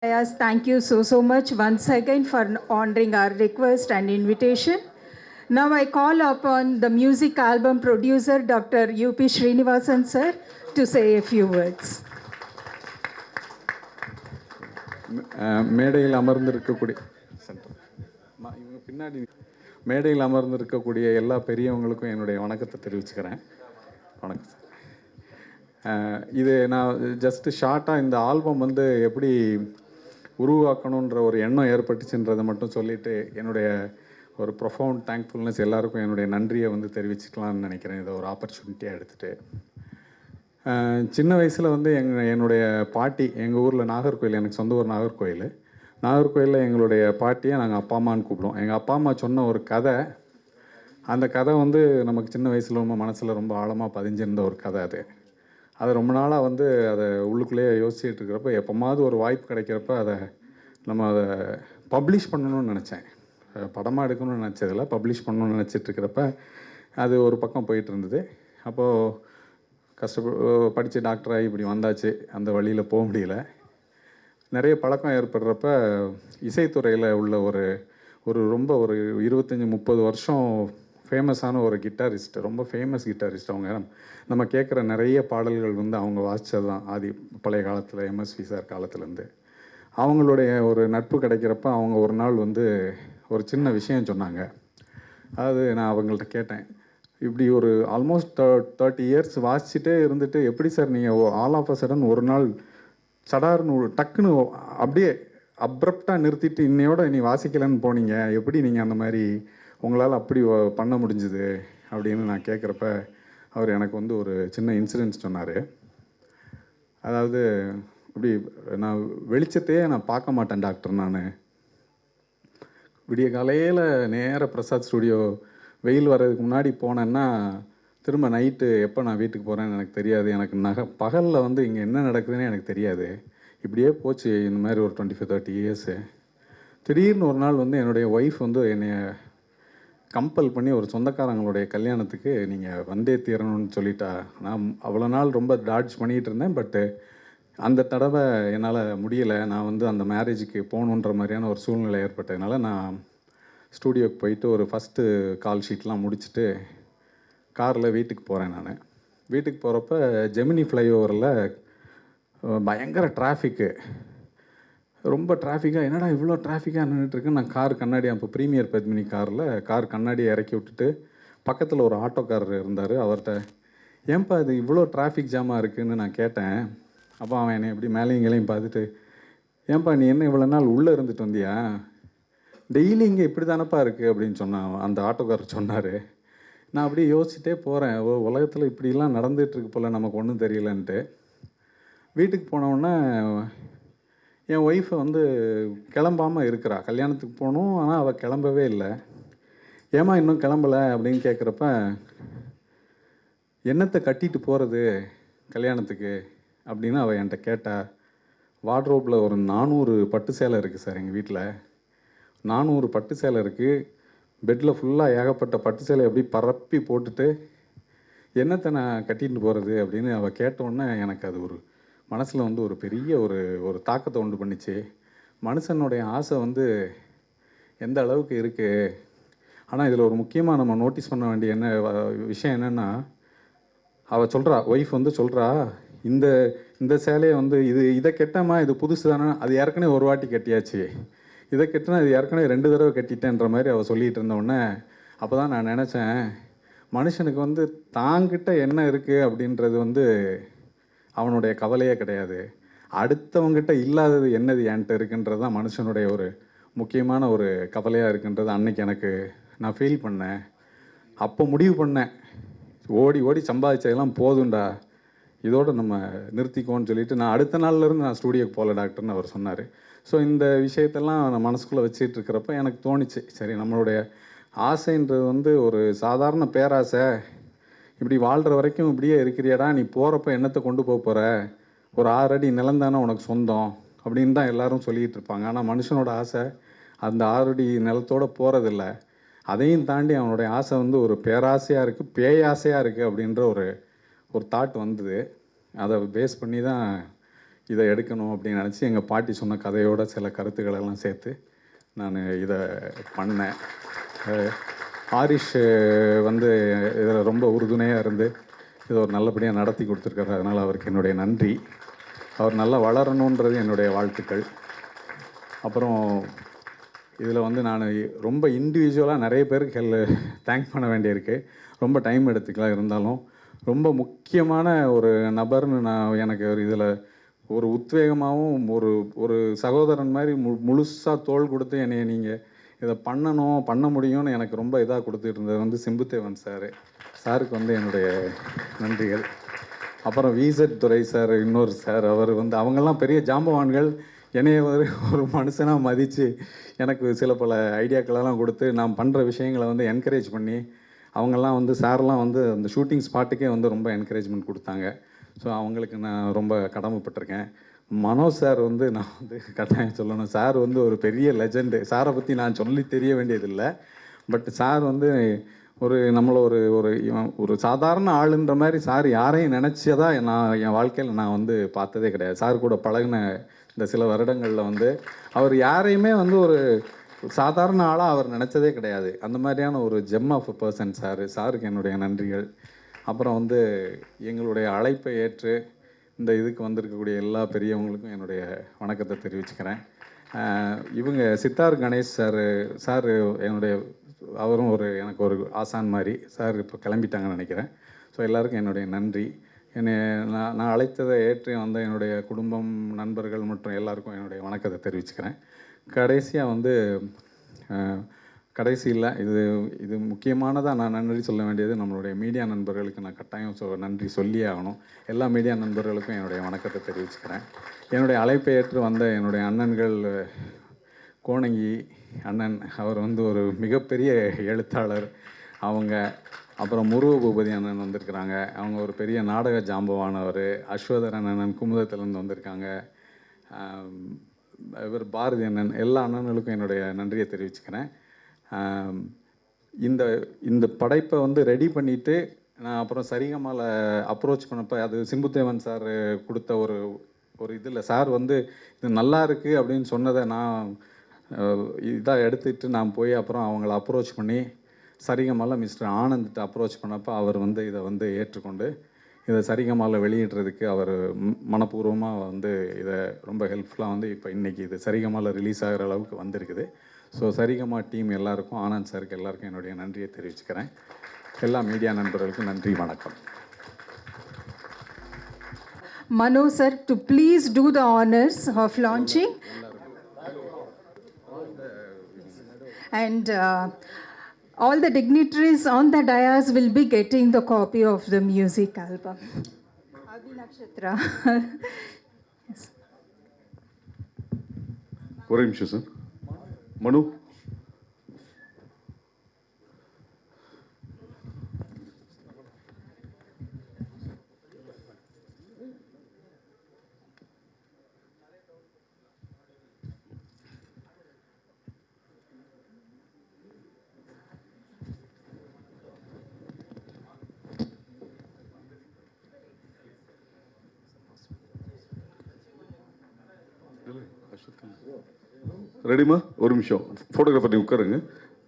Yes, thank you so much once again for honoring our request and invitation. Now I call upon the music album producer Dr. U.P. Srinivasan sir to say a few words. மேடையில் அமர்ந்திருக்கக்கூடிய இவங்க பின்னாடி மேடையில் அமர்ந்திருக்கக்கூடிய எல்லா பெரியவங்களுக்கும் என்னுடைய வணக்கத்தை தெரிவிச்சுக்கிறேன். வணக்கம் சார். இது நான் ஜஸ்ட்டு ஷார்ட்டாக இந்த ஆல்பம் வந்து எப்படி உருவாக்கணுன்ற ஒரு எண்ணம் ஏற்பட்டுச்சுன்றதை மட்டும் சொல்லிவிட்டு என்னுடைய ஒரு ப்ரொஃபவுண்ட் தேங்க்ஃபுல்னஸ் எல்லாருக்கும் என்னுடைய நன்றியை வந்து தெரிவிச்சுக்கலாம்னு நினைக்கிறேன். இதை ஒரு ஆப்பர்ச்சுனிட்டியாக எடுத்துகிட்டு சின்ன வயசில் வந்து என்னுடைய பாட்டி எங்கள் ஊரில் நாகர்கோயில், எனக்கு சொந்த ஊர் நாகர்கோயில். நாகர்கோயிலில் எங்களுடைய பாட்டியை நாங்கள் அப்பா அம்மான்னு கூப்பிடுவோம். எங்கள் அப்பா அம்மா சொன்ன ஒரு கதை, அந்த கதை வந்து நமக்கு சின்ன வயசில் ரொம்ப மனசில் ரொம்ப ஆழமாக பதிஞ்சிருந்த ஒரு கதை. அது ரொம்ப நாளாக வந்து அதை உள்ளுக்குள்ளேயே யோசிச்சுட்டு இருக்கிறப்ப எப்போமாவது ஒரு வாய்ப்பு கிடைக்கிறப்ப அதை பப்ளிஷ் பண்ணணும்னு நினச்சேன். படமாக எடுக்கணும்னு நினச்சதில்ல, பப்ளிஷ் பண்ணணும்னு நினச்சிட்ருக்கிறப்ப அது ஒரு பக்கம் போயிட்டு இருந்தது. அப்போது படித்து டாக்டராகி இப்படி வந்தாச்சு, அந்த வழியில் போக முடியல. நிறைய பழக்கம் ஏற்படுறப்ப இசைத்துறையில் உள்ள ஒரு ரொம்ப ஒரு 25-30 வருஷம் ஃபேமஸான ஒரு கிட்டாரிஸ்ட், ரொம்ப ஃபேமஸ் கிட்டாரிஸ்ட். அவங்க நம்ம கேட்குற நிறைய பாடல்கள் வந்து அவங்க வாசித்தது தான் பழைய காலத்தில், எம்எஸ்வி சார் காலத்துலேருந்து. அவங்களுடைய ஒரு நட்பு கிடைக்கிறப்ப அவங்க ஒரு நாள் வந்து ஒரு சின்ன விஷயம் சொன்னாங்க. அதாவது நான் அவங்கள்ட்ட கேட்டேன், இப்படி ஒரு ஆல்மோஸ்ட் 30 இயர்ஸ் வாசிச்சுட்டே இருந்துட்டு எப்படி சார் நீங்கள் ஆல் ஆஃப் அ சடன் ஒரு நாள் சடார்னு டக்குன்னு அப்படியே அப்ரப்டாக நிறுத்திட்டு இன்னையோட நீ வாசிக்கலைன்னு போனீங்க, எப்படி நீங்கள் அந்த மாதிரி உங்களால் அப்படி பண்ண முடிஞ்சுது அப்படின்னு நான் கேட்குறப்ப அவர் எனக்கு வந்து ஒரு சின்ன இன்சிடென்ட்ஸ் சொன்னார். அதாவது இப்படி நான் வெளிச்சத்தையே நான் பார்க்க மாட்டேன் டாக்டர். நான் விடிய காலையில் நேராக பிரசாத் ஸ்டுடியோ வெயில் வர்றதுக்கு முன்னாடி போனேன்னா திரும்ப நைட்டு எப்போ நான் வீட்டுக்கு போகிறேன்னு எனக்கு தெரியாது. எனக்கு பகலில் வந்து இங்கே என்ன நடக்குதுன்னு எனக்கு தெரியாது. இப்படியே போச்சு இந்த மாதிரி ஒரு 25-30 இயர்ஸு. திடீர்னு ஒரு நாள் வந்து என்னுடைய ஒய்ஃப் வந்து என்னை கம்பல் பண்ணி ஒரு சொந்தக்காரங்களுடைய கல்யாணத்துக்கு நீங்கள் வந்தே தீரணும்னு சொல்லிட்டா. நான் அவ்வளோ நாள் ரொம்ப டாட்ஜ் பண்ணிகிட்டு இருந்தேன். பட்டு அந்த தடவை என்னால் முடியலை. நான் வந்து அந்த மேரேஜுக்கு போகணுன்ற மாதிரியான ஒரு சூழ்நிலை ஏற்பட்டதுனால நான் ஸ்டூடியோக்கு போயிட்டு ஒரு ஃபஸ்ட்டு கால் ஷீட்லாம் முடிச்சுட்டு காரில் வீட்டுக்கு போகிறேன். நான் வீட்டுக்கு போகிறப்ப ஜெமினி ஃப்ளைஓவரில் பயங்கர டிராஃபிக்கு, ரொம்ப டிராஃபிக்காக. என்னடா இவ்வளோ டிராஃபிக்காக நின்றுட்டுருக்கு. நான் கார் கண்ணாடி, அப்போ ப்ரீமியர் பத்மினி கார் கண்ணாடியை இறக்கி விட்டுட்டு பக்கத்தில் ஒரு ஆட்டோக்காரர் இருந்தார். அவர்கிட்ட ஏன்பா இது இவ்வளோ டிராஃபிக் ஜாமாக இருக்குதுன்னு நான் கேட்டேன். அப்போ அவன் என்னை எப்படி மேலேயும் கீழையும் பார்த்துட்டு, ஏன்பா நீ என்ன இவ்வளோ நாள் உள்ளே இருந்துட்டு வந்தியா, டெய்லி இங்கே இப்படி தானப்பா இருக்குது அப்படின்னு சொன்னான் அந்த ஆட்டோக்காரர் சொன்னார். நான் அப்படியே யோசிச்சுட்டே போகிறேன், உலகத்தில் இப்படிலாம் நடந்துகிட்ருக்கு போல், நமக்கு ஒன்றும் தெரியலன்ட்டு. வீட்டுக்கு போனவுடனே என் ஒய்ஃபை வந்து கிளம்பாமல் இருக்கிறா. கல்யாணத்துக்கு போகணும், ஆனால் அவள் கிளம்பவே இல்லை. ஏமா இன்னும் கிளம்பலை அப்படின்னு கேட்குறப்ப, என்னத்தை கட்டிட்டு போகிறது கல்யாணத்துக்கு அப்படின்னு அவள் என்கிட்ட கேட்டா. வார்ட்ரோப்பில் ஒரு 400 பட்டு சேலை இருக்குது சார் எங்கள் வீட்டில். 400 பட்டு சேலை இருக்குது. பெட்டில் ஃபுல்லாக ஏகப்பட்ட பட்டு சேலை எப்படி பரப்பி போட்டுட்டு என்னத்தை நான் கட்டிட்டு போகிறது அப்படின்னு அவள் கேட்டோன்னே எனக்கு அது ஒரு மனசில் வந்து ஒரு பெரிய ஒரு தாக்கத்தை உண்டு பண்ணிச்சு. மனுஷனுடைய ஆசை வந்து எந்த அளவுக்கு இருக்குது. ஆனால் இதில் ஒரு முக்கியமாக நம்ம நோட்டீஸ் பண்ண வேண்டிய விஷயம் என்னென்னா, அவள் சொல்கிறா, ஒய்ஃப் வந்து சொல்கிறா, இந்த சேலையை வந்து இதை கெட்டமா, இது புதுசு தானே, அது ஏற்கனவே ஒரு வாட்டி கட்டியாச்சு, இதை கட்டினா இது ஏற்கனவே 2 தடவை கட்டிட்டேன்ற மாதிரி அவள் சொல்லிகிட்டு இருந்தோடனே அப்போ தான் நான் நினச்சேன், மனுஷனுக்கு வந்து தாங்கிட்ட என்ன இருக்குது அப்படின்றது வந்து அவனுடைய கவலையே கிடையாது. அடுத்தவங்கிட்ட இல்லாதது என்னது என்கிட்ட இருக்குன்றது தான் மனுஷனுடைய ஒரு முக்கியமான ஒரு கவலையாக இருக்குன்றது அன்னைக்கு எனக்கு நான் ஃபீல் பண்ணேன். அப்போ முடிவு பண்ணேன், ஓடி சம்பாதிச்சதெல்லாம் போதுண்டா, இதோடு நம்ம நிறுத்திக்கோன்னு சொல்லிவிட்டு நான் அடுத்த நாள்லேருந்து நான் ஸ்டூடியோக்கு போகல டாக்டர்னு அவர் சொன்னார். ஸோ இந்த விஷயத்தெல்லாம் நான் மனசுக்குள்ளே வச்சுட்டு இருக்கிறப்ப எனக்கு தோணிச்சு, சரி நம்மளுடைய ஆசைன்றது வந்து ஒரு சாதாரண பேராசை, இப்படி வாழ்கிற வரைக்கும் இப்படியே இருக்கிறியாடா, நீ போகிறப்ப என்னத்தை கொண்டு போகிற, ஒரு 6 அடி நிலம் தானே உனக்கு சொந்தம் அப்படின்னு தான் எல்லோரும் சொல்லிகிட்டு இருப்பாங்க. ஆனால் மனுஷனோட ஆசை அந்த 6 அடி நிலத்தோடு போகிறதில்ல. அதையும் தாண்டி அவனுடைய ஆசை வந்து ஒரு பேராசையாக இருக்குது, பேயாசையாக இருக்குது அப்படின்ற ஒரு தாட் வந்தது. அதை பேஸ் பண்ணி தான் இதை எடுக்கணும் அப்படின்னு நினச்சி எங்கள் பாட்டி சொன்ன கதையோட சில கருத்துக்களெல்லாம் சேர்த்து நான் இதை பண்ணேன். ஹாரிஷ் வந்து இதில் ரொம்ப உறுதுணையாக இருந்து இதை ஒரு நல்லபடியாக நடத்தி கொடுத்துருக்காரு. அதனால் அவருக்கு என்னுடைய நன்றி. அவர் நல்லா வளரணுன்றது என்னுடைய வாழ்த்துக்கள். அப்புறம் இதில் வந்து நான் ரொம்ப இண்டிவிஜுவலாக நிறைய பேருக்கு தேங்க் பண்ண வேண்டியிருக்கு. ரொம்ப டைம் எடுத்துக்கலாம். இருந்தாலும் ரொம்ப முக்கியமான ஒரு நபர்னு நான் எனக்கு ஒரு இதில் ஒரு உத்வேகமாகவும் ஒரு சகோதரன் மாதிரி முழுசாக தோள் கொடுத்து என்னை நீங்கள் இதை பண்ண முடியும்னு எனக்கு ரொம்ப இதாக கொடுத்துட்டு இருந்தது வந்து சிம்புதேவன் சாருக்கு வந்து என்னுடைய நன்றிகள். அப்புறம் விசெட் துரை சார், இன்னொரு சார், அவர் வந்து அவங்கெல்லாம் பெரிய ஜாம்பவான்கள். என்னைய ஒரு மனுஷனாக மதித்து எனக்கு சில பல ஐடியாக்களெல்லாம் கொடுத்து நான் பண்ணுற விஷயங்களை வந்து என்கரேஜ் பண்ணி அவங்கெல்லாம் வந்து சார்லாம் வந்து அந்த ஷூட்டிங் ஸ்பாட்டுக்கே வந்து ரொம்ப என்கரேஜ்மெண்ட் கொடுத்தாங்க. ஸோ அவங்களுக்கு நான் ரொம்ப கடமைப்பட்டிருக்கேன். மனோஜ் சார் வந்து நான் வந்து கட்டாயம் சொல்லணும். சார் வந்து ஒரு பெரிய லெஜெண்டு. சாரை பற்றி நான் சொல்லி தெரிய வேண்டியதில்லை. பட் சார் வந்து நம்மளை ஒரு சாதாரண ஆளுன்ற மாதிரி சார் யாரையும் நினச்சதா நான் என் வாழ்க்கையில் நான் வந்து பார்த்ததே கிடையாது. சார் கூட பழகின இந்த சில வருடங்களில் வந்து அவர் யாரையுமே வந்து ஒரு சாதாரண ஆளாக அவர் நினச்சதே கிடையாது. அந்த மாதிரியான ஒரு ஜெம் ஆஃப் அ பர்சன் சாருக்கு என்னுடைய நன்றிகள். அப்புறம் வந்து எங்களுடைய அழைப்பை ஏற்று இந்த இதுக்கு வந்திருக்கக்கூடிய எல்லா பெரியவங்களுக்கும் என்னுடைய வணக்கத்தை தெரிவிச்சுக்கிறேன். இவங்க சித்தார் கணேஷ் சார் என்னுடைய அவரும் எனக்கு ஒரு ஆசான் மாதிரி. சார் இப்போ கிளம்பிட்டாங்கன்னு நினைக்கிறேன். ஸோ எல்லாருக்கும் என்னுடைய நன்றி. நான் அழைத்ததை ஏற்று வந்த என்னுடைய குடும்பம், நண்பர்கள் மற்றும் எல்லாருக்கும் என்னுடைய வணக்கத்தை தெரிவிச்சுக்கிறேன். கடைசியாக வந்து கடைசியில் இது முக்கியமானதாக நான் நன்றி சொல்ல வேண்டியது நம்மளுடைய மீடியா நண்பர்களுக்கு நான் கட்டாயம் நன்றி சொல்லியே ஆகணும். எல்லா மீடியா நண்பர்களுக்கும் என்னுடைய வணக்கத்தை தெரிவிச்சுக்கிறேன். என்னுடைய அழைப்பை ஏற்று வந்த என்னுடைய அண்ணன்கள், கோணங்கி அண்ணன், அவர் வந்து ஒரு மிகப்பெரிய எழுத்தாளர் அவங்க. அப்புறம் முருக பூபதி அண்ணன் வந்திருக்கிறாங்க. அவங்க ஒரு பெரிய நாடக ஜாம்பவானவர். அஸ்வதரன் அண்ணன் குமுதத்திலேருந்து வந்திருக்காங்க. இவர் பாரதி அண்ணன். எல்லா அண்ணன்களுக்கும் என்னுடைய நன்றியை தெரிவிச்சுக்கிறேன். இந்த படைப்பை வந்து ரெடி பண்ணிவிட்டு நான் அப்புறம் சரிகமால அப்ரோச் பண்ணப்போ அது சிம்புதேவன் சார் கொடுத்த ஒரு இதில் சார் வந்து இது நல்லா இருக்குது அப்படின்னு சொன்னதை நான் இதாக எடுத்துகிட்டு நான் போய் அப்புறம் அவங்கள அப்ரோச் பண்ணி சரிகமால மிஸ்டர் ஆனந்த்கிட்ட அப்ரோச் பண்ணப்போ அவர் வந்து இதை வந்து ஏற்றுக்கொண்டு இதை சரிகமால வெளியிடுறதுக்கு அவர் மனப்பூர்வமாக வந்து இதை ரொம்ப ஹெல்ப்ஃபுல்லாக வந்து இப்போ இன்றைக்கி இது சரிகமால ரிலீஸ் ஆகிற அளவுக்கு வந்திருக்குது. ஸோ சரிகமா டீம் எல்லாருக்கும், ஆனந்த் சாருக்கு எல்லாருக்கும் என்னுடைய நன்றியை தெரிவிச்சுக்கிறேன். எல்லா மீடியா நண்பர்களுக்கும் நன்றி, வணக்கம். Mano sir, to please do the honors of launching. And all the dignitaries on the dais will be getting the copy of the music album. Adi Nakshatra. Yes. ஒரு நிமிஷம் சார். மனு, ரெடிமா? ஒரு நிமிஷம். ஃபோட்டோகிராஃபர் நீ உட்காருங்க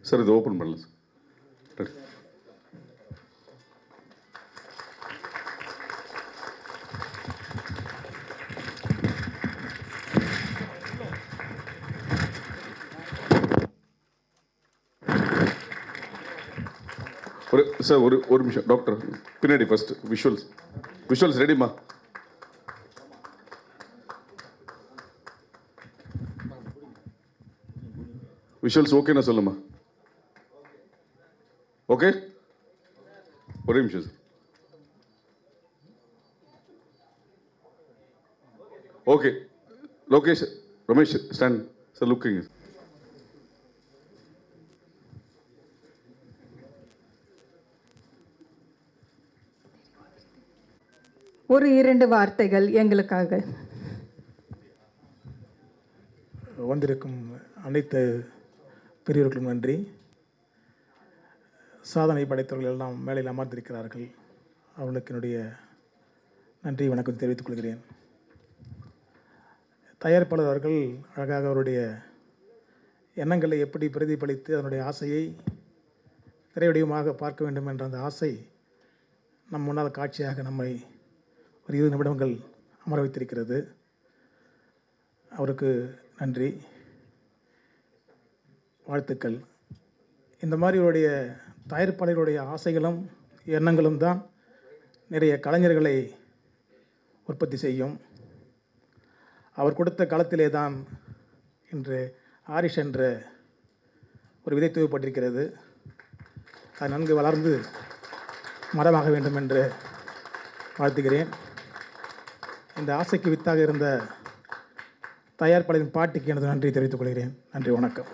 சார். இதை open பண்ணல sir. Ready. Sir ஒரு நிமிஷம். டாக்டர் பின்னாடி ஃபர்ஸ்ட் விஷுவல்ஸ் ரெடிமா? விஷுவல்ஸ் ஓகேண்ணா சொல்லுமா? ஓகே, ஒரே நிமிஷம் sir. Okay, Lokesh, Ramesh stand sir. Looking ஒரு 2 வார்த்தைகள் எங்களுக்காக. வந்திருக்கும் அனைத்து பெரியவர்களுக்கும் நன்றி. சாதனை படைத்தவர்கள் எல்லாம் மேலையில் அமர்ந்திருக்கிறார்கள். அவர்களுக்கு என்னுடைய நன்றி வணக்கம் தெரிவித்துக் கொள்கிறேன். தயாரிப்பாளர் அவர்கள் அழகாக அவருடைய எண்ணங்களை எப்படி பிரதிபலித்து அதனுடைய ஆசையை திரைவடிவமாக பார்க்க வேண்டும் என்ற அந்த ஆசை நம் முன்னால் காட்சியாக நம்மை ஒரு 20 நிமிடங்கள் அமர வைத்திருக்கிறது. அவருக்கு நன்றி, வாழ்த்துக்கள். இந்த மாதிரி அவருடைய தயாரிப்பாளர்களுடைய ஆசைகளும் எண்ணங்களும் தான் நிறைய கலைஞர்களை உற்பத்தி செய்யும். அவர் கொடுத்த களத்திலே தான் இன்று ஆரிஷ் என்ற ஒரு விதை தூவப்பட்டிருக்கிறது. அது நன்கு வளர்ந்து மரமாக வேண்டும் என்று வாழ்த்துகிறேன். இந்த ஆசைக்கு வித்தாக இருந்த தயாரிப்பாளரின் பாட்டிக்கு எனது நன்றி தெரிவித்துக் கொள்கிறேன். நன்றி, வணக்கம்.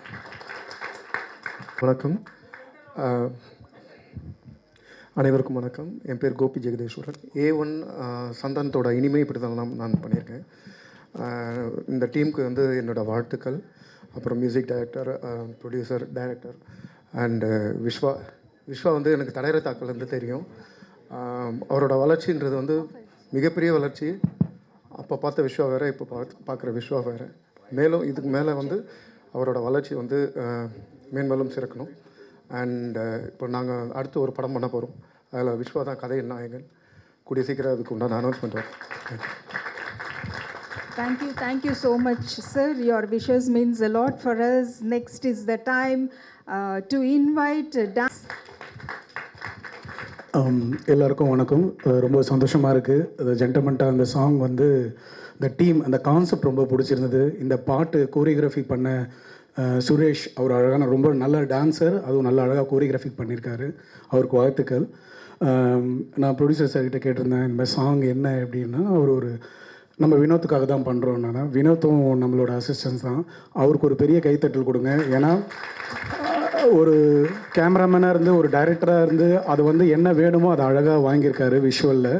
வணக்கம். அனைவருக்கும் வணக்கம். என் பேர் கோபி ஜெகதீஸ்வரன். A1 சந்தானத்தோட இனிமை இப்படி தான் நான் பண்ணியிருக்கேன். இந்த டீமுக்கு வந்து என்னோடய வாழ்த்துக்கள். அப்புறம் music director, producer, director and Vishwa வந்து எனக்கு தடையற தாக்கலேருந்து தெரியும். அவரோட வளர்ச்சின்றது வந்து மிகப்பெரிய வளர்ச்சி. அப்போ பார்த்த விஸ்வா வேறு, இப்போ பார்க்குற விஸ்வா வேறு. மேலும் இதுக்கு மேலே வந்து அவரோட வளர்ச்சி வந்து மேன்மேலும் சிறக்கணும். அண்டு இப்போ நாங்கள் அடுத்து ஒரு படம் பண்ண போகிறோம். அதில் விஸ்வா தான் கதை நாயகன். கூடிய சீக்கிரம் அதுக்கு உண்டான அனௌன்ஸ்மெண்ட் வரும். Thank you so much, sir. Your wishes means a lot for us. Next is the time to invite dance. எல்லாருக்கும் வணக்கம். ரொம்ப சந்தோஷமாக இருக்குது. அது ஜென்டல்மென்ட்டாக அந்த சாங் வந்து இந்த டீம் அந்த கான்செப்ட் ரொம்ப பிடிச்சிருந்தது. இந்த பாட்டு கோரியோகிராஃபி பண்ண சுரேஷ், அவர் அழகான ரொம்ப நல்ல டான்ஸர், அதுவும் நல்ல அழகாக கோரியோகிராஃபி பண்ணியிருக்காரு. அவருக்கு வாழ்த்துக்கள். நான் ப்ரொடியூசர் சார்கிட்ட கேட்டிருந்தேன் இந்த மாதிரி சாங் என்ன அப்படின்னா, அவர் நம்ம வினோத்துக்காக தான் பண்ணுறோம். நான் வினோத்தும் நம்மளோட அசிஸ்டன்ஸ் தான். அவருக்கு ஒரு பெரிய கைத்தட்டல் கொடுங்க. ஏன்னா ஒரு கேமராமேனாக இருந்து ஒரு டைரக்டராக இருந்து அது வந்து என்ன வேணுமோ அதை அழகாக வாங்கியிருக்காரு விஷுவலில்.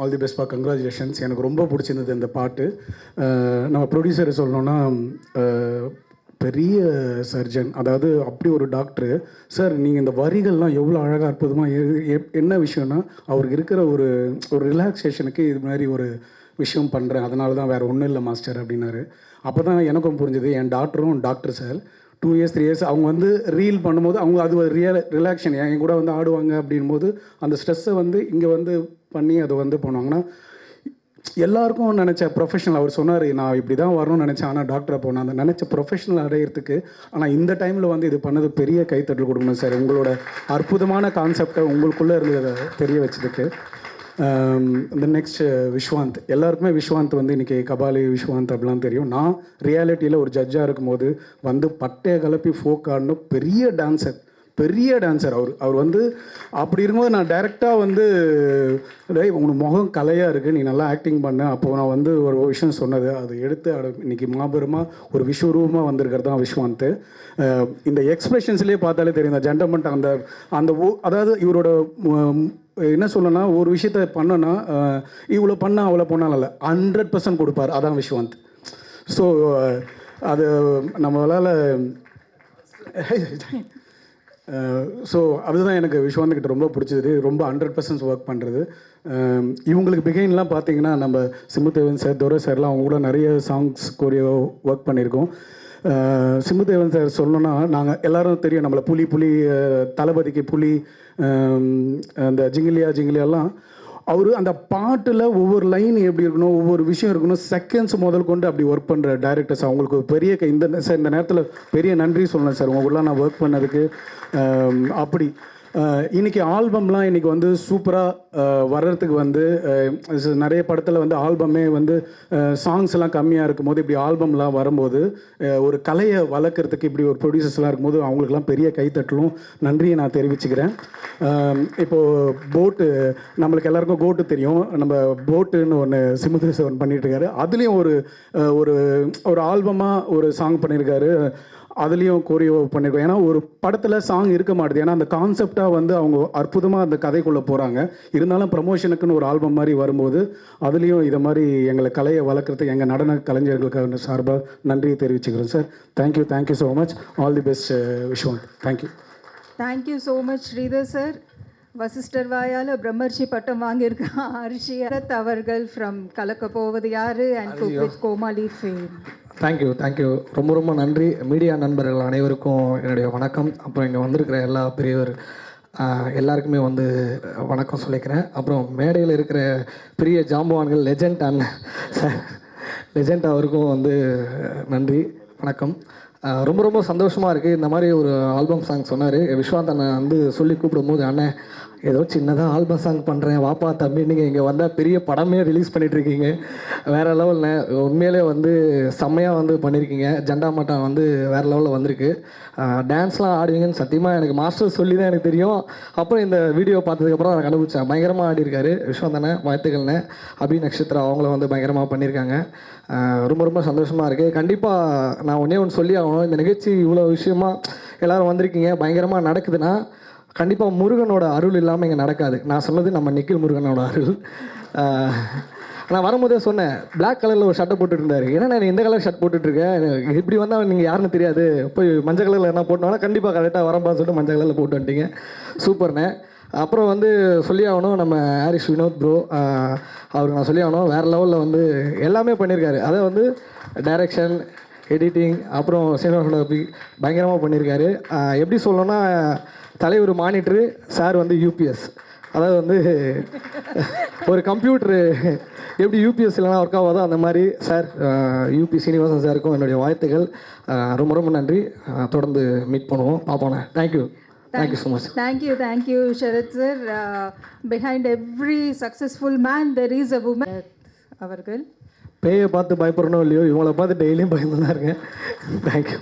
All the பெஸ்ட்பா, congratulations. எனக்கு ரொம்ப பிடிச்சிருந்தது இந்த பாட்டு. நம்ம ப்ரொடியூசரை சொல்லணுன்னா பெரிய சர்ஜன், அதாவது அப்படி ஒரு டாக்டரு சார். நீங்கள் இந்த வரிகள்லாம் எவ்வளோ அழகாக அற்புதமாக என்ன விஷயம்னா, அவருக்கு இருக்கிற ஒரு ரிலாக்ஸேஷனுக்கு இது மாதிரி ஒரு விஷயம் பண்ணுறேன், அதனால தான் வேறு ஒன்றும் இல்லை மாஸ்டர் அப்படின்னாரு. அப்போ தான் எனக்கும் புரிஞ்சுது. என் டாக்டரும் டாக்டர் சார் 2 years 3 years அவங்க வந்து ரீல் பண்ணும்போது அவங்க அது ஒரு ரிலாக்ஷன் என் கூட வந்து ஆடுவாங்க அப்படின்போது அந்த ஸ்ட்ரெஸ்ஸை வந்து இங்கே வந்து பண்ணி அதை வந்து பண்ணுவாங்கன்னா எல்லாருக்கும் நினச்ச ப்ரொஃபஷனல். அவர் சொன்னார் நான் இப்படி தான் வரணும்னு நினச்சேன், ஆனால் டாக்டரை போனேன். அந்த நினச்ச ப்ரொஃபஷனல் அடையிறதுக்கு ஆனால் இந்த டைமில் வந்து இது பண்ணது பெரிய கைத்தட்டல் கொடுக்கணும் சார். உங்களோட அற்புதமான கான்செப்டை உங்களுக்குள்ளே இருந்ததை தெரிய வச்சதுக்கு. இந்த நெக்ஸ்ட் விஸ்வாந்த், எல்லாருக்குமே விஸ்வாந்த் வந்து இன்றைக்கி கபாலி விஸ்வாந்த் அப்படிலாம் தெரியும். நான் ரியாலிட்டியில் ஒரு ஜட்ஜாக இருக்கும்போது வந்து பட்டையை கலப்பி ஃபோக் ஆடணும். பெரிய டான்ஸர் அவர் வந்து அப்படி இருக்கும்போது நான் டைரெக்டாக வந்து உனக்கு முகம் கலையாக இருக்குது, நீ நல்லா ஆக்டிங் பண்ண. அப்போது நான் வந்து ஒரு விஷயம் சொன்னது அதை எடுத்து இன்றைக்கி மாபெருமாக ஒரு விஸ்வரூபமாக வந்திருக்கிறது தான் விஸ்வாந்த். இந்த எக்ஸ்பிரஷன்ஸ்லேயே பார்த்தாலே தெரியும் இந்த ஜென்டல்மென்ட் அந்த அதாவது இவரோட என்ன சொல்லணும்னா ஒரு விஷயத்த பண்ணனா இவ்வளோ பண்ணால் அவ்வளோ பண்ணாலும் இல்லை 100% கொடுப்பார். அதான் விஸ்வாந்த். ஸோ அது நம்மளால் ஸோ அதுதான் எனக்கு விஸ்வாந்த்கிட்ட ரொம்ப பிடிச்சது. ரொம்ப 100% ஒர்க் பண்ணுறது. இவங்களுக்கு பிகைன்லாம் பார்த்தீங்கன்னா நம்ம சிம்புதேவன் சார், துரை சார்லாம் அவங்க கூட நிறைய சாங்ஸ் கோரியோ ஒர்க் பண்ணியிருக்கோம். சிம்புதேவன் சார் சொல்லணும்னா நாங்கள் எல்லோரும் தெரியும் நம்மளை புலி தளபதிக்கு புலி, அந்த ஜிங்கிலியாலாம் அவர் அந்த பாட்டில் ஒவ்வொரு லைன் எப்படி இருக்கணும், ஒவ்வொரு விஷயம் இருக்கணும், செகண்ட்ஸ் முதல் கொண்டு அப்படி ஒர்க் பண்ணுற டைரக்டர்ஸ் அவங்களுக்கு பெரிய இந்த நேரத்தில் பெரிய நன்றி சொல்லணும் சார். உங்களுக்குலாம் நான் ஒர்க் பண்ணதுக்கு. அப்படி இன்றைக்கி ஆல்பம்லாம் இன்றைக்கி வந்து சூப்பராக வர்றதுக்கு வந்து நிறைய படத்தில் வந்து ஆல்பமே வந்து சாங்ஸ் எல்லாம் கம்மியாக இருக்கும் போது இப்படி ஆல்பம்லாம் வரும்போது ஒரு கலையை வளர்க்குறதுக்கு இப்படி ஒரு ப்ரொடியூசர்ஸ்லாம் இருக்கும்போது அவங்களுக்குலாம் பெரிய கைத்தட்டலும் நன்றியை நான் தெரிவிச்சுக்கிறேன். இப்போது போட்டு நம்மளுக்கு எல்லாருக்கும் கோட்டு தெரியும். நம்ம போட்டுன்னு ஒன்று சிம்புதேவன் பண்ணிகிட்ருக்காரு. அதுலேயும் ஒரு ஆல்பமாக ஒரு சாங் பண்ணியிருக்காரு. அதுலேயும் கோரியோ பண்ணியிருக்கோம். ஏன்னா ஒரு படத்தில் சாங் இருக்க மாட்டுது. ஏன்னா அந்த கான்செப்டாக வந்து அவங்க அற்புதமாக அந்த கதைக்குள்ளே போகிறாங்க. இருந்தாலும் ப்ரமோஷனுக்குன்னு ஒரு ஆல்பம் மாதிரி வரும்போது அதுலேயும் இதை மாதிரி எங்களை கலையை வளர்க்குறதுக்கு எங்கள் நடன கலைஞர்களுக்கு சார்பாக நன்றியை தெரிவிச்சுக்கிறோம் சார். Thank you so much. All the best Vishwanth. Thank you so much, Sridhar sir. Vasishtha வாயால் பிரம்மர்ஷி பட்டம் வாங்கியிருக்க ஹர்ஷியரத் அவர்கள் from Kalakka Povathu Yaaru and cook with Comali fame. Thank you ரொம்ப ரொம்ப நன்றி. மீடியா நண்பர்கள் அனைவருக்கும் என்னுடைய வணக்கம். அப்புறம் இங்கே வந்திருக்கிற எல்லா பெரியவர் எல்லாருக்குமே வந்து வணக்கம் சொல்லிக்கிறேன். அப்புறம் மேடையில் இருக்கிற பெரிய ஜாம்பவான்கள் லெஜண்ட் அவருக்கும் வந்து நன்றி வணக்கம். ரொம்ப ரொம்ப சந்தோஷமாக இருக்குது. இந்த மாதிரி ஒரு ஆல்பம் சாங் சொன்னார் விஸ்வாந்த் அண்ணன் வந்து சொல்லி கூப்பிடும்போது, அண்ணன் ஏதோ சின்னதாக ஆல்பம் சாங் பண்ணுறேன் வாப்பா தம்பி, நீங்கள் இங்கே வந்தால் பெரிய படமே ரிலீஸ் பண்ணிகிட்ருக்கீங்க, வேறு லெவலில் உண்மையிலே வந்து செம்மையாக வந்து பண்ணியிருக்கீங்க. ஜெண்டா மட்டம் வந்து வேறு லெவலில் வந்திருக்கு. டான்ஸ்லாம் ஆடுவீங்கன்னு சத்தியமாக எனக்கு மாஸ்டர் சொல்லி தான் எனக்கு தெரியும். அப்புறம் இந்த வீடியோ பார்த்ததுக்கப்புறம் நான் கண்டுபிடிச்சேன். பயங்கரமாக ஆடிருக்காரு விஸ்வாந்த் அண்ணன். வாழ்த்துக்கள்ண்ணே. அபி நக்ஷத்ரா அவங்கள வந்து பயங்கரமாக பண்ணியிருக்காங்க. ரொம்ப ரொம்ப சந்தோஷமாக இருக்குது. கண்டிப்பாக நான் ஒன்று சொல்லி ஆகணும். இந்த நிகழ்ச்சி இவ்வளோ விஷயமாக எல்லோரும் வந்திருக்கீங்க, பயங்கரமாக நடக்குதுன்னா கண்டிப்பாக முருகனோட அருள் இல்லாமல் இங்கே நடக்காது. நான் சொன்னது நம்ம நிக்கில் முருகனோட அருள். நான் வரும்போதே சொன்னேன், பிளாக் கலரில் ஒரு ஷர்ட்டை போட்டுருந்தாரு. ஏன்னா நான் இந்த கலர் ஷர்ட் போட்டுட்ருக்கேன், இப்படி வந்தால் நீங்கள் யாருன்னு தெரியாது, போய் மஞ்சள் கலரில் என்ன போட்டோன்னா கண்டிப்பாக கரெக்டாக வரப்பான்னு சொல்லிட்டு மஞ்சள் கலரில் போட்டு வந்துட்டீங்க. சூப்பர்ண்ணே. அப்புறம் வந்து சொல்லி ஆகணும், நம்ம ஹாரிஸ் வினோத் ப்ரோ அவருக்கு நான் சொல்லி ஆகணும், வேறு லெவலில் வந்து எல்லாமே பண்ணியிருக்காரு. அதை வந்து டைரக்ஷன், எடிட்டிங், அப்புறம் சினிமாட்டோகிராஃபி பயங்கரமாக பண்ணியிருக்காரு. எப்படி சொல்லணும்னா, தலைவர் மானிட்ரு, சார் வந்து யூபிஎஸ். அதாவது வந்து ஒரு கம்ப்யூட்ரு எப்படி யூபிஎஸ் இல்லைனா ஒர்க் ஆகாதோ அந்த மாதிரி சார், யூபி சீனிவாசன் சாருக்கும் என்னுடைய வாழ்த்துக்கள். ரொம்ப ரொம்ப நன்றி. தொடர்ந்து மீட் பண்ணுவோம், பார்ப்போண்ணே. Thank you so much. Thank you Sharath sir. Behind every successful man there is a woman அவர்கள். பேயை பார்த்து பயப்படணும் இல்லையோ, இவங்களை பார்த்து டெய்லியும் பயந்து தான் இருக்கேன். Thank you.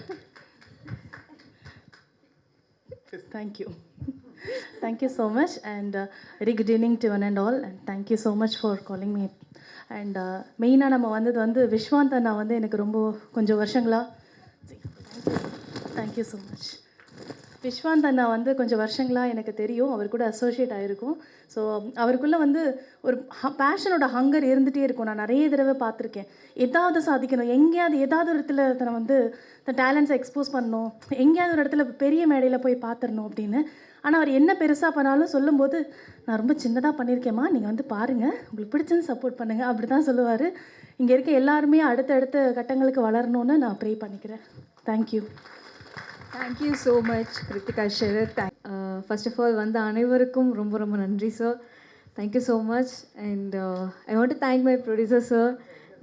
Thank you so much, and very good evening to one and all, and thank you so much for calling me. And மெயினாக நம்ம வந்தது வந்து விஸ்வாந்த் அண்ணா வந்து எனக்கு ரொம்ப கொஞ்சம் வருஷங்களா தேங்க்யூ ஸோ மச். விஸ்வாந்த் அண்ணா வந்து கொஞ்சம் வருஷங்களாக எனக்கு தெரியும், அவர் கூட அசோசியேட் ஆகிருக்கும். ஸோ அவருக்குள்ளே வந்து ஒரு பேஷனோட ஹங்கர் இருந்துகிட்டே இருக்கும். நான் நிறைய தடவை பார்த்துருக்கேன், ஏதாவது சாதிக்கணும், எங்கேயாவது ஏதாவது ஒரு இடத்துல தன்னை வந்து தன் டேலண்ட்ஸை எக்ஸ்போஸ் பண்ணணும், எங்கேயாவது ஒரு இடத்துல பெரிய மேடையில் போய் பார்த்துடணும் அப்படின்னு. ஆனால் அவர் என்ன பெருசாக பண்ணாலும் சொல்லும்போது, நான் ரொம்ப சின்னதாக பண்ணியிருக்கேம்மா, நீங்கள் வந்து பாருங்கள், உங்களுக்கு பிடிச்சது சப்போர்ட் பண்ணுங்கள், அப்படி தான் சொல்லுவார். இங்கே இருக்க எல்லாருமே அடுத்தடுத்த கட்டங்களுக்கு வளரணும்னு நான் ப்ரே பண்ணிக்கிறேன். Thank you so much Kiruthika Sharath. First of all வந்த அனைவருக்கும் ரொம்ப ரொம்ப நன்றி sir. Thank you so much. And I want to thank my producer sir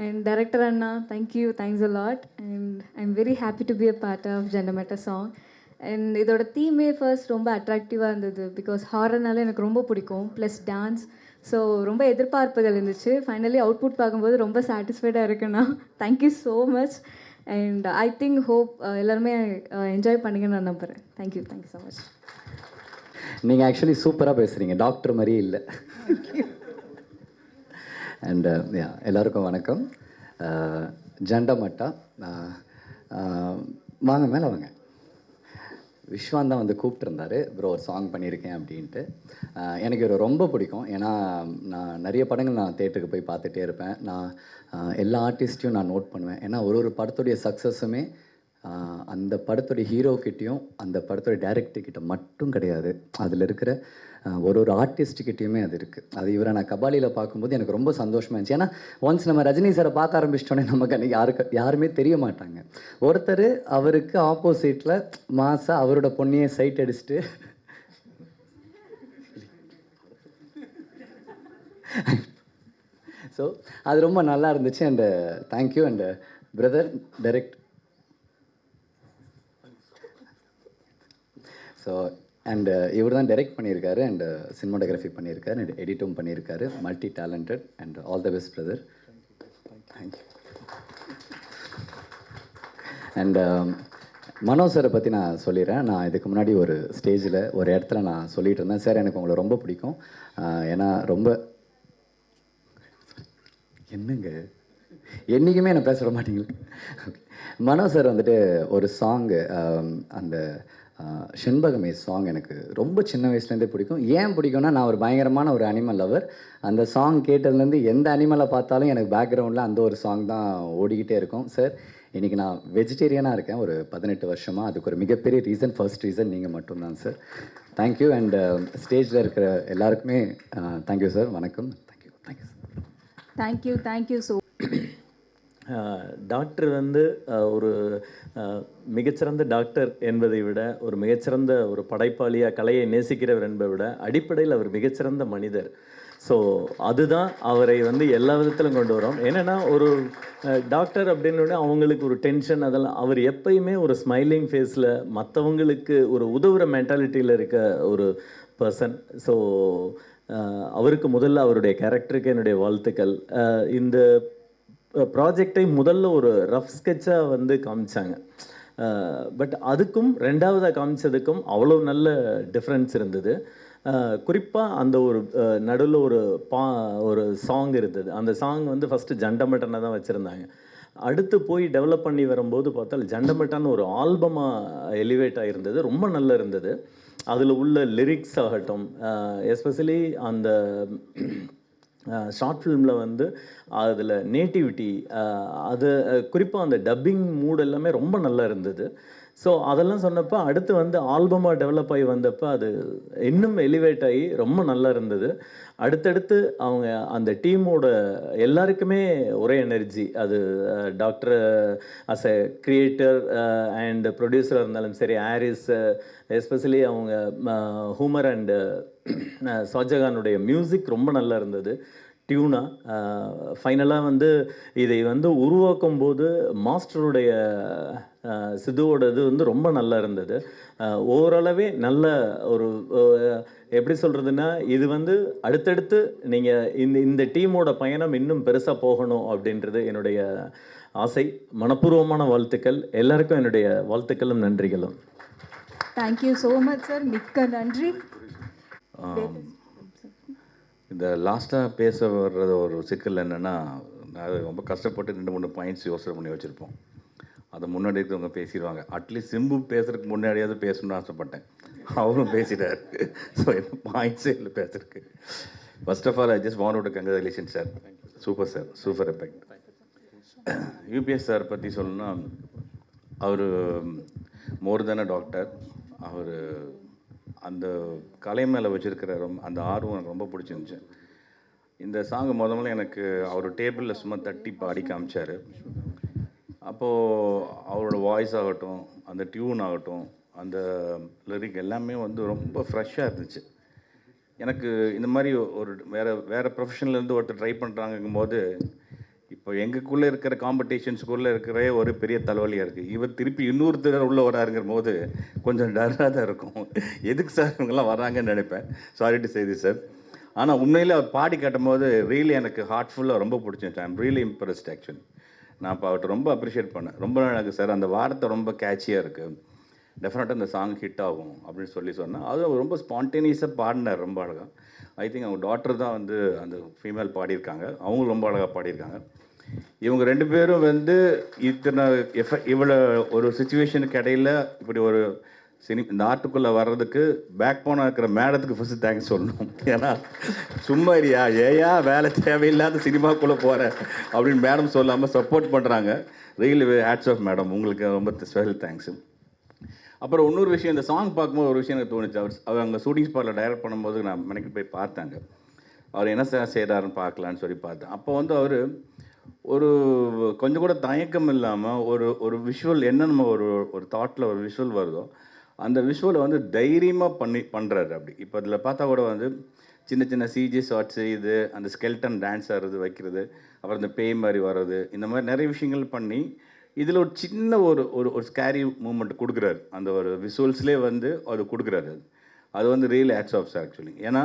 and director அண்ணா. Thanks a lot. And I am very happy to be a part of ஜெண்டா மட்டம் song. And இதோட தீமே first ரொம்ப அட்ராக்டிவாக இருந்தது, பிகாஸ் ஹாரர்னால எனக்கு ரொம்ப பிடிக்கும், ப்ளஸ் டான்ஸ். ஸோ ரொம்ப எதிர்பார்ப்புகள் இருந்துச்சு. ஃபைனலி அவுட்புட் பார்க்கும்போது ரொம்ப சாட்டிஸ்ஃபைடாக இருக்குண்ணா. Thank you so much. And I think hope எல்லாருமே என்ஜாய் பண்ணிங்கன்னு நான் நம்புகிறேன். Thank you so much. நீங்கள் ஆக்சுவலி சூப்பராக பேசுகிறீங்க, டாக்டர் மாதிரியே இல்லை. அண்ட் எல்லாருக்கும் வணக்கம். ஜெண்டா மட்டா வாங்க மேலே வாங்க. விஸ்வாந்த் தான் வந்து கூப்பிட்டுருந்தாரு, ப்ரோ ஒரு சாங் பண்ணியிருக்கேன் அப்படின்ட்டு. எனக்கு இவர் ரொம்ப பிடிக்கும். ஏன்னா நான் நிறைய படங்கள் நான் தேட்டருக்கு போய் பார்த்துட்டே இருப்பேன். நான் எல்லா ஆர்டிஸ்ட்டையும் நான் நோட் பண்ணுவேன். ஏன்னா ஒரு படத்துடைய சக்ஸஸுமே அந்த படத்துடைய ஹீரோக்கிட்டேயும் அந்த படத்துடைய டைரக்டர்கிட்ட மட்டும் கிடையாது, அதில் இருக்கிற ஒரு ஆர்டிஸ்ட்கிட்டையுமே அது இருக்குது. அது இவரை நான் கபாலியில் பார்க்கும்போது எனக்கு ரொம்ப சந்தோஷமாக இருந்துச்சு. ஏன்னா ஒன்ஸ் நம்ம ரஜினி சாரை பார்க்க ஆரம்பிச்சிட்டோன்னே நமக்கு அன்றைக்கி யாருமே தெரிய மாட்டாங்க. ஒருத்தர் அவருக்கு ஆப்போசிட்டில் மாசா அவரோட பொண்ணையே சைட் அடிச்சுட்டு ஸோ அது ரொம்ப நல்லா இருந்துச்சு. And thank you. And brother direct. So and இவர் தான் டைரக்ட் பண்ணியிருக்காரு, அண்டு சினிமாட்டோகிராஃபி பண்ணியிருக்காரு, அண்ட் எடிட்டும் பண்ணியிருக்காரு. Multi talented. And all the best brother. Thank you. And Mano சாரை பற்றி நான் சொல்லிடுறேன். நான் இதுக்கு முன்னாடி ஒரு ஸ்டேஜில் ஒரு இடத்துல நான் சொல்லிகிட்டு இருந்தேன், சார் எனக்கு உங்களை ரொம்ப பிடிக்கும், ஏன்னா ரொம்ப என்னங்க என்றைக்குமே என்ன பேச மாட்டீங்களா. மனோ சார் வந்துட்டு ஒரு சாங்கு, அந்த செண்பகமே சாங் எனக்கு ரொம்ப சின்ன வயசுலேருந்தே பிடிக்கும். ஏன் பிடிக்கும்னா, நான் ஒரு பயங்கரமான ஒரு அனிமல் லவர். அந்த சாங் கேட்டதுலேருந்து எந்த அனிமலை பார்த்தாலும் எனக்கு பேக்ரவுண்டில் அந்த ஒரு சாங் தான் ஓடிக்கிட்டே இருக்கும். சார் இன்றைக்கி நான் வெஜிடேரியனாக இருக்கேன் ஒரு 18 வருஷமாக. அதுக்கு ஒரு மிகப்பெரிய ரீசன், ஃபர்ஸ்ட் ரீசன் நீங்கள் மட்டும்தான் சார். தேங்க்யூ. அண்ட் ஸ்டேஜில் இருக்கிற எல்லாருக்குமே தேங்க்யூ சார். வணக்கம். Thank you sir. Thank you so doctor வந்து ஒரு மிகச்சிறந்த டாக்டர் என்பதை விட, ஒரு மிகச்சிறந்த ஒரு படைப்பாளியாக கலையை நேசிக்கிறவர் என்பதை விட, அடிப்படையில் அவர் மிகச்சிறந்த மனிதர். ஸோ அதுதான் அவரை வந்து எல்லா விதத்திலும் கொண்டு வரும். என்னென்னா ஒரு டாக்டர் அப்படின்னு அவங்களுக்கு ஒரு டென்ஷன் அதெல்லாம், அவர் எப்பயுமே ஒரு ஸ்மைலிங் ஃபேஸில் மற்றவங்களுக்கு ஒரு உதவுற மென்டாலிட்டியில் இருக்க ஒரு பர்சன். ஸோ அவருக்கு முதல்ல அவருடைய கேரக்டருக்கு என்னுடைய வாழ்த்துக்கள். இந்த ப்ராஜெக்டை முதல்ல ஒரு ரஃப் ஸ்கெட்சாக வந்து காமிச்சாங்க. பட் அதுக்கும் ரெண்டாவதாக காமிச்சதுக்கும் அவ்வளோ நல்ல டிஃப்ரென்ஸ் இருந்தது. குறிப்பாக அந்த ஒரு நடுவில் ஒரு சாங் இருந்தது. அந்த சாங் வந்து ஃபஸ்ட்டு ஜண்டமட்டனை தான் வச்சுருந்தாங்க. அடுத்து போய் டெவலப் பண்ணி வரும்போது பார்த்தால் ஜண்டமட்டான்னு ஒரு ஆல்பமாக எலிவேட் ஆகிருந்தது. ரொம்ப நல்லா இருந்தது. அதில் உள்ள லிரிக்ஸ் ஆகட்டும், எஸ்பெஷலி அந்த ஷார்ட் ஃபிலிமில் வந்து அதில் நேட்டிவிட்டி, அது குறிப்பாக அந்த டப்பிங் மூட் எல்லாமே ரொம்ப நல்லா இருந்தது. ஸோ அதெல்லாம் சொன்னப்போ அடுத்து வந்து ஆல்பமாக டெவலப் ஆகி வந்தப்போ அது இன்னும் எலிவேட் ஆகி ரொம்ப நல்லா இருந்தது. அடுத்தடுத்து அவங்க அந்த டீமோட எல்லாருக்குமே ஒரே எனர்ஜி. அது doctor as a creator and ப்ரொடியூசராக இருந்தாலும் சரி, ஹாரிஸ் எஸ்பெஷலி அவங்க ஹூமர் அண்டு ஷாஜகானுடைய மியூசிக் ரொம்ப நல்லா இருந்தது. டியூனா ஃபைனலாக வந்து இதை வந்து உருவாக்கும் போது மாஸ்டருடைய சிதுவோட இது வந்து ரொம்ப நல்லா இருந்தது. ஓரளவே நல்ல ஒரு எப்படி சொல்கிறதுன்னா, இது வந்து அடுத்தடுத்து நீங்கள் இந்த டீமோட பயணம் இன்னும் பெருசாக போகணும் அப்படின்றது என்னுடைய ஆசை. மனப்பூர்வமான வாழ்த்துக்கள் எல்லாருக்கும். என்னுடைய வாழ்த்துக்களும் நன்றிகளும். Thank you so much sir. மிக்க நன்றி. இந்த லாஸ்ட்டாக பேச வர்றது ஒரு சிக்கல் என்னென்னா, அது ரொம்ப கஷ்டப்பட்டு 2-3 பாயிண்ட்ஸ் யோசனை பண்ணி வச்சுருப்போம். அதை முன்னாடி இருக்கிறவங்க பேசிடுவாங்க. அட்லீஸ்ட் சிம்பு பேசுறதுக்கு முன்னாடியாவது பேசணும்னு ஆசைப்பட்டேன். அவரும் பேசிட்டார். ஸோ என்ன பாயிண்ட்ஸே இல்லை பேசுறதுக்கு. First of all I just want to congratulation sir. Super sir, super effect. UPS sir பற்றி சொல்லணும்னா, அவர் மோர் தென் அ டாக்டர். அவர் அந்த கலை மேலே வச்சுருக்கிற அந்த ஆர்வம் எனக்கு ரொம்ப பிடிச்சிருந்துச்சு. இந்த சாங் முதல்ல எனக்கு அவர் டேபிளில் சும்மா தட்டி பாடி காமிச்சார். அப்போது அவரோட வாய்ஸ் ஆகட்டும், அந்த டியூன் ஆகட்டும், அந்த லிரிக் எல்லாமே வந்து ரொம்ப ஃப்ரெஷ்ஷாக இருந்துச்சு. எனக்கு இந்த மாதிரி ஒரு வேறு ப்ரொஃபஷன்லேருந்து ஒருத்தர் ட்ரை பண்ணுறாங்கும் போது, இப்போ எங்களுக்குள்ளே இருக்கிற காம்படிஷன்ஸுக்குள்ளே இருக்கிற ஒரு பெரிய தலைவலியாக இருக்குது. இவர் திருப்பி இன்னொருத்தர் உள்ளே வராருங்கிற போது கொஞ்சம் டர்ராக தான் இருக்கும். எதுக்கு சார் இவங்கெல்லாம் வராங்கன்னு நினைப்பேன். Sorry to say this sir. ஆனால் உண்மையில் அவர் பாடி காட்டும் போது ரியலி எனக்கு ஹார்ட்ஃபுல்லாக ரொம்ப பிடிச்சிருந்துச்சு. I am really impressed actually. நான் இப்போ அவர்கிட்ட ரொம்ப அப்ரிஷியேட் பண்ணேன். ரொம்ப நாளாக சார் அந்த வார்த்தை ரொம்ப கேட்சியாக இருக்குது, டெஃபினட்டாக இந்த சாங் ஹிட் ஆகும் அப்படின்னு சொன்னேன். அதுவும் ரொம்ப ஸ்பான்டேனியஸாக பாடினார், ரொம்ப அழகாக. ஐ திங்க் அவங்க டாக்டர் தான் வந்து அந்த ஃபீமேல் பாடியிருக்காங்க. அவங்களும் ரொம்ப அழகாக பாடியிருக்காங்க. இவங்க 2 பேரும் வந்து இவ்வளோ ஒரு சுச்சுவேஷனுக்கு இடையில் இப்படி ஒரு இந்த ஆர்ட்டுக்குள்ளே வர்றதுக்கு பேக் போனாக இருக்கிற மேடத்துக்கு ஃபஸ்ட்டு தேங்க்ஸ் சொல்லணும். ஏன்னா சும்மா ஏயா வேலை தேவையில்லாத சினிமாக்குள்ளே போகிறேன் அப்படின்னு மேடம் சொல்லாமல் சப்போர்ட் பண்ணுறாங்க. ரியலி ஹேட்ஸ் ஆஃப் மேடம், உங்களுக்கு ரொம்ப ஸ்பெஷல் தேங்க்ஸு. அப்புறம் இன்னொரு விஷயம், இந்த சாங் பார்க்கும்போது ஒரு விஷயம் எனக்கு தோணுச்சு. அவர் அங்கே ஷூட்டிங் ஸ்பாட்டில் டைரக்ட் பண்ணும்போது நான் மெனக்கு போய் பார்த்தாங்க. அவர் என்ன செய்கிறாருன்னு பார்க்கலான்னு சொல்லி பார்த்தேன். அப்போ வந்து அவர் ஒரு கொஞ்சம் கூட தயக்கம் இல்லாமல் ஒரு விஷுவல் என்ன நம்ம ஒரு தாட்டில் ஒரு விஷுவல் வருதோ அந்த விஷுவலை வந்து தைரியமாக பண்ணுறாரு. அப்படி இப்போ அதில் பார்த்தா கூட வந்து சின்ன சின்ன சிஜி ஷார்ட்ஸு, இது அந்த ஸ்கெல்டன் டான்ஸ் ஆடுறது வைக்கிறது, அப்புறம் இந்த பேய் மாதிரி வர்றது, இந்த மாதிரி நிறைய விஷயங்கள் பண்ணி இதில் ஒரு சின்ன ஒரு ஸ்கேரி மூமெண்ட் கொடுக்குறாரு. அந்த ஒரு விஷுவல்ஸ்லேயே வந்து அது கொடுக்குறாரு. அது வந்து real hats off sir actually. ஏன்னா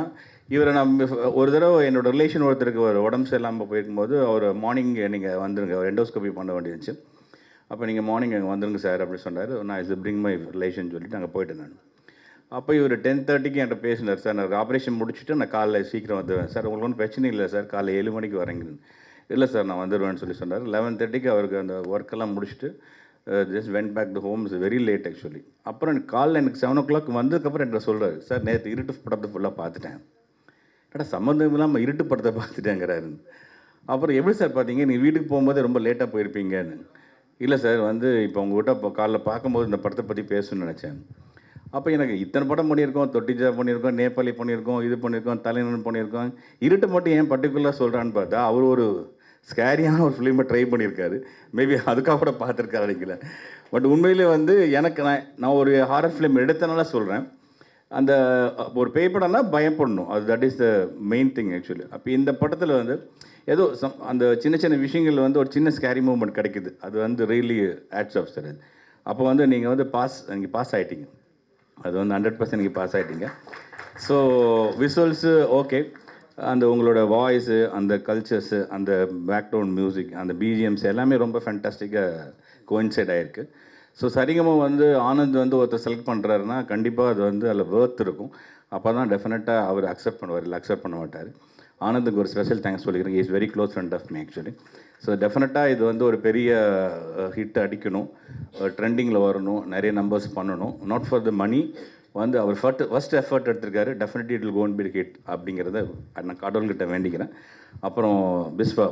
இவரை நான் ஒரு தடவை என்னோடய ரிலேஷன் ஒருத்தருக்கு ஒரு உடம்பு சரியில்லாமல் போயிருக்கும்போது அவர் மார்னிங் நீங்கள் வந்துருங்க, அவர் எண்டோஸ்கோபி பண்ண வேண்டியிருந்துச்சு. அப்போ நீங்கள் மார்னிங் அங்கே வந்துருங்க சார் அப்படி சொன்னார். நான் இஸ் பிரிங் மை ரிலேஷன் சொல்லிட்டு அங்கே போயிட்டேன் நான். அப்போ இவர் 10:30க்கு என்கிட்ட பேசினார். சார் நான் ஆப்ரேஷன் முடிச்சுட்டு நான் காலைல சீக்கிரம் வந்துடுவேன் சார், உங்களுக்கு ஒன்றும் பிரச்சனை இல்லை சார், காலைல 7 மணிக்கு வரேங்க. இல்லை சார் நான் வந்துடுவேன்னு சொல்லி சொன்னார். 11:30க்கு அவருக்கு அந்த ஒர்க்கெல்லாம் முடிச்சுட்டு just went back to home. Is very late actually. அப்புறம் எனக்கு காலைல எனக்கு 7 o'clock வந்ததுக்கப்புறம் என்கிட்ட சொல்கிறார், சார் நேற்று இருட்டு படத்தை ஃபுல்லாக பார்த்துட்டேன். ஏடா சம்மந்தம் இல்லாமல் இருட்டு படத்தை பார்த்துட்டேங்கிறாரு. அப்புறம் எப்படி சார் பார்த்தீங்க, நீங்கள் வீட்டுக்கு போகும்போது ரொம்ப லேட்டாக போயிருப்பீங்கன்னு. இல்லை சார் வந்து இப்போ உங்கள்கிட்ட இப்போ காலைல பார்க்கும்போது இந்த படத்தை பற்றி பேசணும்னு நினச்சேன். அப்போ எனக்கு இத்தனை படம் பண்ணியிருக்கோம், தொட்டிஜா பண்ணியிருக்கோம், நேபாளி பண்ணியிருக்கோம், இது பண்ணியிருக்கோம், தலைநன் பண்ணியிருக்கோம், இருட்டு மட்டும் ஏன் பர்டிகுலராக சொல்கிறான்னு பார்த்தா அவர் ஒரு ஸ்கேரியான ஒரு ஃபிலிமை ட்ரை பண்ணியிருக்காரு. மேபி அதுக்காக கூட பார்த்துருக்காரு நினைக்கல. பட் உண்மையிலே வந்து எனக்கு நான் ஒரு ஹாரர் ஃபிலிம் எடுத்தனால சொல்கிறேன். அந்த ஒரு பேய் படம்னா பயப்படணும், அது that is the main thing actually. அப்போ இந்த படத்தில் வந்து ஏதோ அந்த சின்ன சின்ன விஷயங்கள் வந்து ஒரு சின்ன ஸ்கேரி மூமெண்ட் கிடைக்குது. அது வந்து ரியலி ஆட்ஸ் ஆஃப் சார். அப்போ வந்து நீங்கள் வந்து நீங்கள் பாஸ் ஆகிட்டீங்க. அது வந்து 100% நீங்கள் பாஸ் ஆகிட்டீங்க. ஸோ விசுவல்ஸு ஓகே, அந்த உங்களோட வாய்ஸு, அந்த கல்ச்சர்ஸு, அந்த பேக்ரவுண்ட் மியூசிக், அந்த பிஜிஎம்ஸ் எல்லாமே ரொம்ப ஃபேண்டாஸ்டிக்காக கோயின்சைட் ஆகிருக்கு. ஸோ சரிகமாக வந்து ஆனந்த் வந்து ஒருத்தர் செலக்ட் பண்ணுறாருன்னா கண்டிப்பாக அது வந்து அதில் வேர்த் இருக்கும். அப்போ தான் டெஃபினட்டாக அவர் அக்செப்ட் பண்ணுவார், இல்லை அக்செப்ட் பண்ண மாட்டார். ஆனந்துக்கு ஒரு ஸ்பெஷல் தேங்க்ஸ் சொல்லிக்கிறேன். Is very close friend of me actually. So டெஃபினட்டாக இது வந்து ஒரு பெரிய ஹிட் அடிக்கணும், ட்ரெண்டிங்கில் வரணும், நிறைய நம்பர்ஸ் பண்ணணும். நாட் ஃபார் த மணி, வந்து அவர் ஃபர்ஸ்ட் எஃபர்ட் எடுத்திருக்காரு. Definitely it will gonna be hit அப்படிங்கிறத நான் கடவுள்கிட்ட வேண்டிக்கிறேன். அப்புறம் பிஸ்வா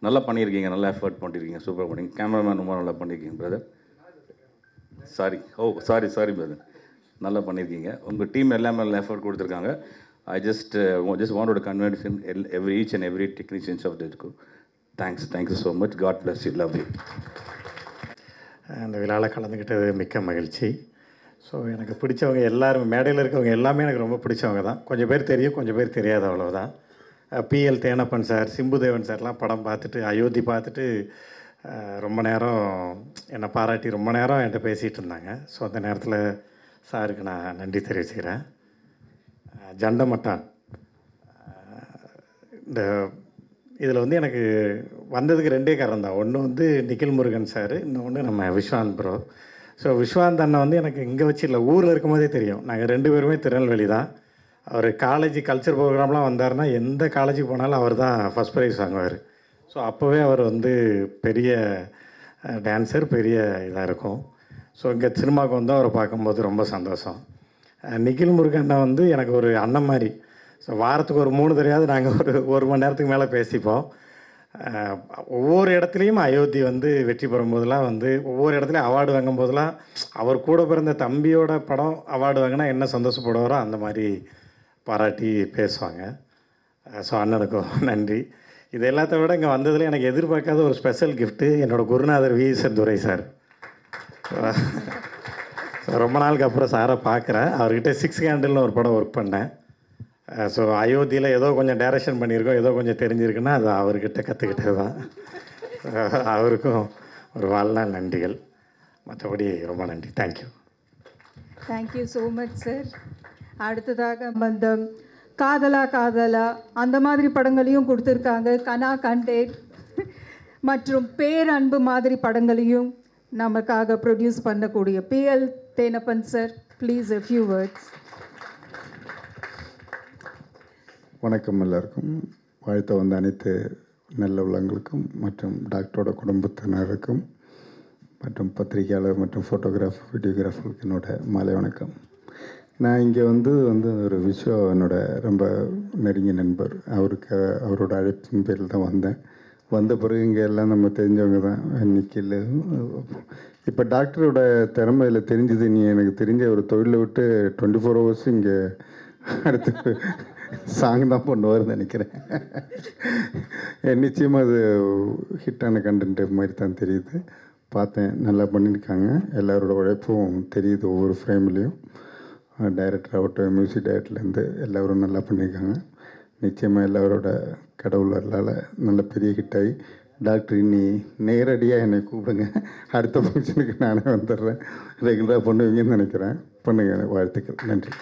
நல்லா பண்ணியிருக்கீங்க, நல்லா எஃபர்ட் பண்ணியிருக்கீங்க, சூப்பர் பண்ணிங்க. கேமராமேன் ரொம்ப நல்லா பண்ணியிருக்கீங்க பிரதர். சாரி பிரதர், நல்லா பண்ணியிருக்கீங்க. உங்கள் டீம் எல்லாமே நல்லா எஃபர்ட் கொடுத்துருக்காங்க. I just wanted to convince each and every technicians of the school. Thank you so much. God bless you. Love you. அந்த விழாவில் கலந்துக்கிட்டது மிக்க மகிழ்ச்சி. ஸோ எனக்கு பிடிச்சவங்க எல்லாரும், மேடையில் இருக்கவங்க எல்லாமே எனக்கு ரொம்ப பிடிச்சவங்க தான். கொஞ்சம் பேர் தெரியும், கொஞ்சம் பேர் தெரியாத, அவ்வளோதான். பிஎல் தேனப்பன் சார், சிம்புதேவன் சார்லாம் படம் பார்த்துட்டு, அயோத்தி பார்த்துட்டு ரொம்ப நேரம் என்னை பாராட்டி ரொம்ப நேரம் என்கிட்ட பேசிகிட்டு இருந்தாங்க. ஸோ அந்த நேரத்தில் சாருக்கு நான் நன்றி தெரிவிச்சுக்கிறேன். ஜண்டமட்டான் இந்த இதில் வந்து எனக்கு வந்ததுக்கு 2 காரணம் தான். ஒன்று வந்து நிக்கில் முருகன் சார், இன்னொன்று நம்ம விஸ்வாந்த் ப்ரோ. ஸோ விஸ்வாந்த் அண்ணன் வந்து எனக்கு இங்கே வச்சு இல்லை, ஊரில் இருக்கும் போதே தெரியும். நாங்கள் 2 பேருமே திருநெல்வேலி தான். அவர் காலேஜ் கல்ச்சர் ப்ரோக்ராம்லாம் வந்தார்னா எந்த காலேஜுக்கு போனாலும் அவர் தான் ஃபஸ்ட் ப்ரைஸ் வாங்குவார். ஸோ அப்போவே அவர் வந்து பெரிய டான்ஸர், பெரிய இதாக இருக்கும். ஸோ இங்கே சினிமாவுக்கு வந்து அவரை பார்க்கும்போது ரொம்ப சந்தோஷம். நிக்கில் முருகன் வந்து எனக்கு ஒரு அண்ணன் மாதிரி. ஸோ வாரத்துக்கு ஒரு 3 தடவையாவது நாங்கள் ஒரு மணி நேரத்துக்கு மேலே பேசிப்போம். ஒவ்வொரு இடத்துலையும் அயோத்தி வந்து வெற்றி பெறும்போதெல்லாம் வந்து ஒவ்வொரு இடத்துலையும் அவார்டு வாங்கும் போதெல்லாம் அவர் கூட பிறந்த தம்பியோட படம் அவார்டு வாங்கினா என்ன சந்தோஷப்படுவாரோ அந்த மாதிரி பாராட்டி பேசுவாங்க. ஸோ அண்ணனுக்கும் நன்றி. இது எல்லாத்த விட இங்கே வந்ததில் எனக்கு எதிர்பார்க்காத ஒரு ஸ்பெஷல் கிஃப்ட்டு என்னோடய குருநாதர் வி துரை சார். ரொம்ப நாளுக்கு அப்புறம் சாரை பார்க்குறேன். அவர்கிட்ட 6 கேண்டில்னு ஒரு படம் ஒர்க் பண்ணேன். ஸோ அயோத்தியில் ஏதோ கொஞ்சம் டைரக்ஷன் பண்ணியிருக்கோம், ஏதோ கொஞ்சம் தெரிஞ்சிருக்குன்னா அது அவர்கிட்ட கற்றுக்கிட்டது தான். அவருக்கும் ஒரு வாழ்நாள் நன்றிகள். மற்றபடி ரொம்ப நன்றி. Thank you so much sir. அடுத்ததாக அந்த காதலா அந்த மாதிரி படங்களையும் கொடுத்துருக்காங்க. கனா கண்டேன் மற்றும் பேரன்பு மாதிரி படங்களையும் நமக்காக ப்ரொடியூஸ் பண்ணக்கூடிய PL Thenappan sir, please a few words. வணக்கம் எல்லாருக்கும். வாழ்த்த வந்த அனைத்து நல்ல உள்ளங்களுக்கும் மற்றும் டாக்டரோட குடும்பத்தினருக்கும் மற்றும் பத்திரிகையாளர் மற்றும் ஃபோட்டோகிராஃபர், வீடியோகிராஃபருக்கு என்னோட மாலை வணக்கம். நான் இங்கே வந்து ஒரு விஸ்வா என்னோட ரொம்ப நெருங்கிய நண்பர். அவரோட அழைப்பின் பேரில் தான் வந்தேன். வந்த பிறகு இங்கே எல்லாம் நம்ம தெரிஞ்சவங்க தான். நிக்கில் இப்போ டாக்டரோட திறமையில் தெரிஞ்சது. நீ எனக்கு தெரிஞ்ச ஒரு தொழிலை விட்டு 24 hours இங்கே அடுத்து சாங் தான் பண்ணுவார்னு நினைக்கிறேன். நிச்சயமாக அது ஹிட்டான கண்டென்ட் மாதிரி தான் தெரியுது. பார்த்தேன், நல்லா பண்ணியிருக்காங்க. எல்லாரோட உழைப்பும் தெரியுது ஒவ்வொரு ஃப்ரேம்லேயும். டைரக்டர் ஆகட்டும், மியூசிக் டைரக்டர்லேருந்து எல்லோரும் நல்லா பண்ணியிருக்காங்க. நிச்சயமாக எல்லாரோட கடவுளால் நல்ல பெரிய ஹிட்டாகி டாக்டர் இன்னி நேரடியாக என்னை கூப்பிடுங்க, அடுத்த ஃபங்க்ஷனுக்கு நானே வந்துடுறேன். ரெகுலராக பண்ணுவீங்கன்னு நினைக்கிறேன். பண்ணுங்க. வாழ்த்துக்கள். நன்றி.